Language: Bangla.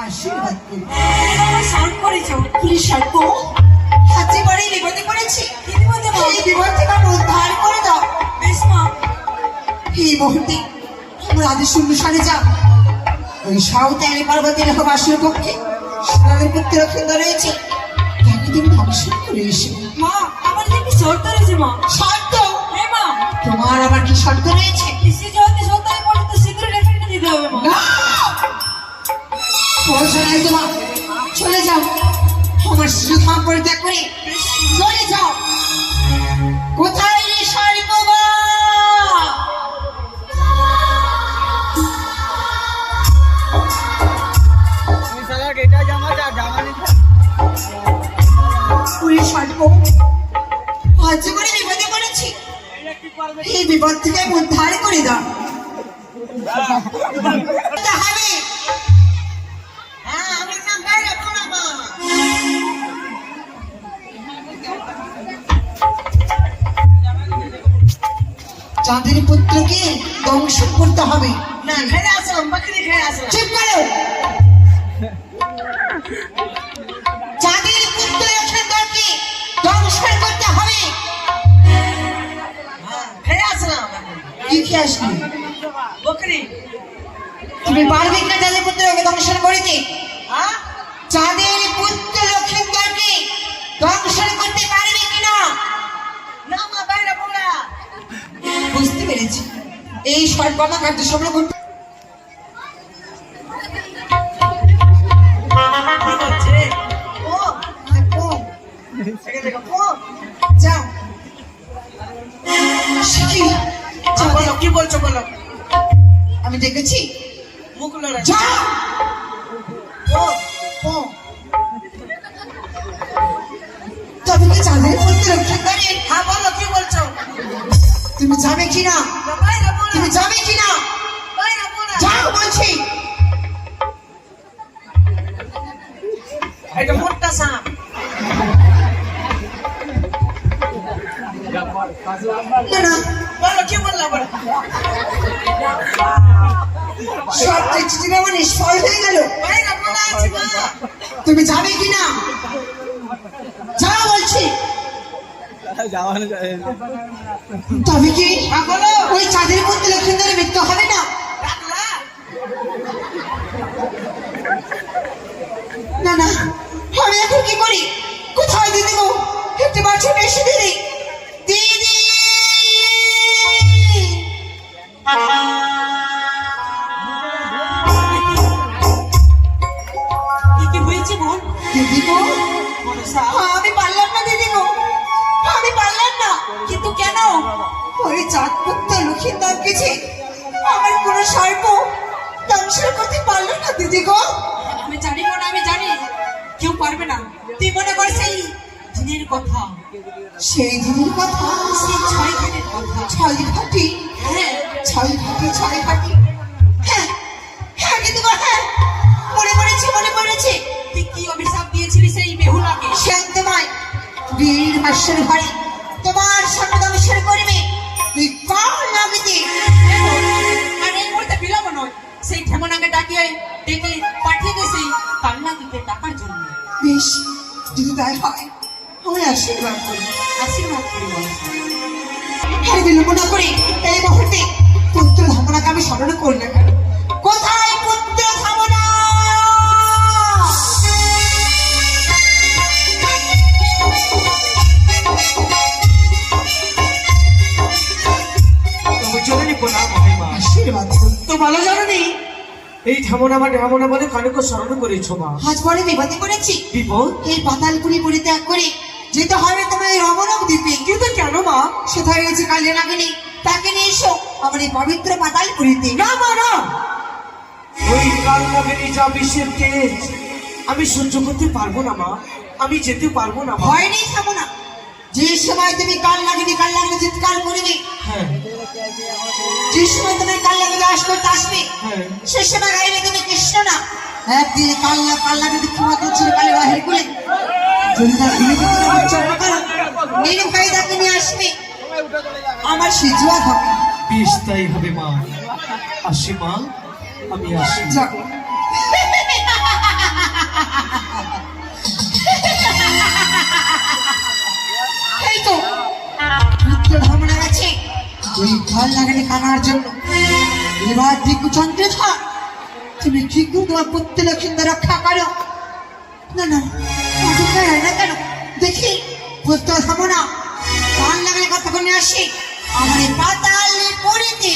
আশীর্বাদ করি। আমার সাউন্ড করেছো কি সর্প হাতে বাড়ি বিপদে পড়েছি, কি বিপদে মা? এই বিপদ থেকে আমাকে উদ্ধার করে দাও। বেশ মা। এই মুহূর্তে আমার আদেশ অনুসারে যাও, ওই সাঁওতালি পার্বতীর বাসীর পক্ষে সোনাদের পুত্র সুন্দর রয়েছে, তাকে তুমি ধ্বংস করে এসো। মা আমার যে কি শর্ত রয়েছে মা? শর্ত? হ্যাঁ মা। তোমার আবার কি শর্ত রয়েছে? কৃষি জগতে সত্যায় পড়ে তো শীঘ্রই রেফারেন্ট দিতে হবে মা। পৌঁছায় তোমার, চলে যাও, আমার সুখা পরিত্যাগ করে চলে যাও। কোথায় রে সর্ববা? পুরী সর্ব আজ করে বিপদে পড়েছি, এই বিপদ থেকে উদ্ধার করে দাও। হবে আমার নাম বাইরে পড়াবো। চাঁদের পুত্রকে ধ্বংস করতে হবে। না ঘরে আসলাম, বাকরি ঘরে আসলাম। চুপ করো। চাঁদের পুত্র লক্ষ্মণকে ধ্বংস করতে হবে। ঘরে আসলাম। কি খেয়ে আসলি? বকরি। তুমি পারবে কিনা চাঁদের পুত্রকে ধ্বংস করিতে? চাঁদের পুত্র লক্ষ্মণকে ধ্বংস করতে পারবে কিনা? না মা, বাইরে বলা। বুঝতে পেরেছি, এই সর্বনা কার্য সফল করতে যাও। কি বলছো বলো? আমি দেখেছি মুখ লড়া। যাও। তবে কি চাঁদের পুত্র লক্ষ্মণকে? হ্যাঁ বলো, কি বলছো? তুমি যাবে কিনা? তুমি যাবে কিনা? যাও বলছি। এটা মোটা সাপ। না বলো, কি বললা বলো? সব দেখছি আমার নিষ্ফল হয়ে গেল। তুমি যাবে কিনা? যাও বলছি। তবে কি ওই চাঁদের মধ্যে লক্ষ্মীদের মৃত্যু হবে না? না না, আমি এখন কি করি? কোথায় দিদি গো? একটি বার ছুটে এসে দিদি, দিদি। কি হয়েছে বোন? দিদি গো, আমি পারলাম না দিদি গো, আমি পারলাম না। কিন্তু কেন? ওই চাঁদ পুত্র লক্ষ্মীদার কিছু আমার কোনো সর্প ধ্বংস করতে পারলো না দিদি গো। আমি জানি বোন, আমি জানি কেউ পারবে না। তুই মনে কর সেই দিনের কথা, সেই দিনের কথা, সেই 6 দিনের কথা। 6 ঘাটি? হ্যাঁ 6 ঘাটি, 6 ঘাটি। হ্যাঁ হ্যাঁ দিদি গো, হ্যাঁ মনে পড়েছে, মনে পড়েছে। তুই কি অভিশাপ দিয়েছিলি সেই বেহুলাকে? শান্তময় বীর মাসের ঘরে তোমার সামনে ধ্বংসের করবে তুই কাল লাগিতে। আর এই মুহূর্তে বিলম্ব নয়, সেই ঠেমনাকে ডেকে পাঠিয়ে দে সেই কান্নাকে ডাকার জন্য। বেশ, যদি তাই হয় আমি আশীর্বাদ করি। আশীর্বাদ করি বলো। আর বিলম্ব না করে এই মুহূর্তে পুত্র ধামনাকে আমি স্মরণ করি না কেন? কোথায় পুত্র ধামনা? আশীর্বাদ করি। তো ভালো জানো নি এই ঢামনা বলে কানুকে স্মরণ করেছো মা। আজ পরে বিপদে পড়েছি। বিপদ? এই পাতালপুরি পরিত্যাগ করে যেতে হবে তোমার এই রমণক দ্বীপে। কিন্তু কেন মা? সেথায় রয়েছে কালিয়া নাগিনী, তাকে নিয়ে এসো আমার এই পবিত্র পাতালপুরিতে। না মা না, ওই কাল নাগিনী যা বিশ্বের তেজ আমি সহ্য করতে পারবো না মা, আমি যেতে পারবো না। ভয় নেই, থামো না। যে সময় তুমি কাল নাগিনী চিৎকার করবে, হ্যাঁ যে সময় তোমার কাল নাগিনী আসবে হ্যাঁ সে সময় গাইবে তুমি কৃষ্ণ না। একদিন কাল নাগিনী ক্ষমা করছিল কালে বাহির করে যদি তার নির্ভয় তাকে নিয়ে আসবে, আমার সিজুয়া হবে। বেশ তাই হবে মা। আসি মা, আমি আসি। যাও। এই তো পুত্র ধর্মনা গেছে ওই ভাল লাগানি কানার জন্য। এবার দিকু চন্দ্রেখা, তুমি কি করে তোমার পুত্র লক্ষ্মীদের রক্ষা করো? না না, অযোধ্যা হয় না কেন? দেখি পুত্র ধর্মনা ভাল লাগানি কথা করে আসি আমার এই পাতালে পড়িতে।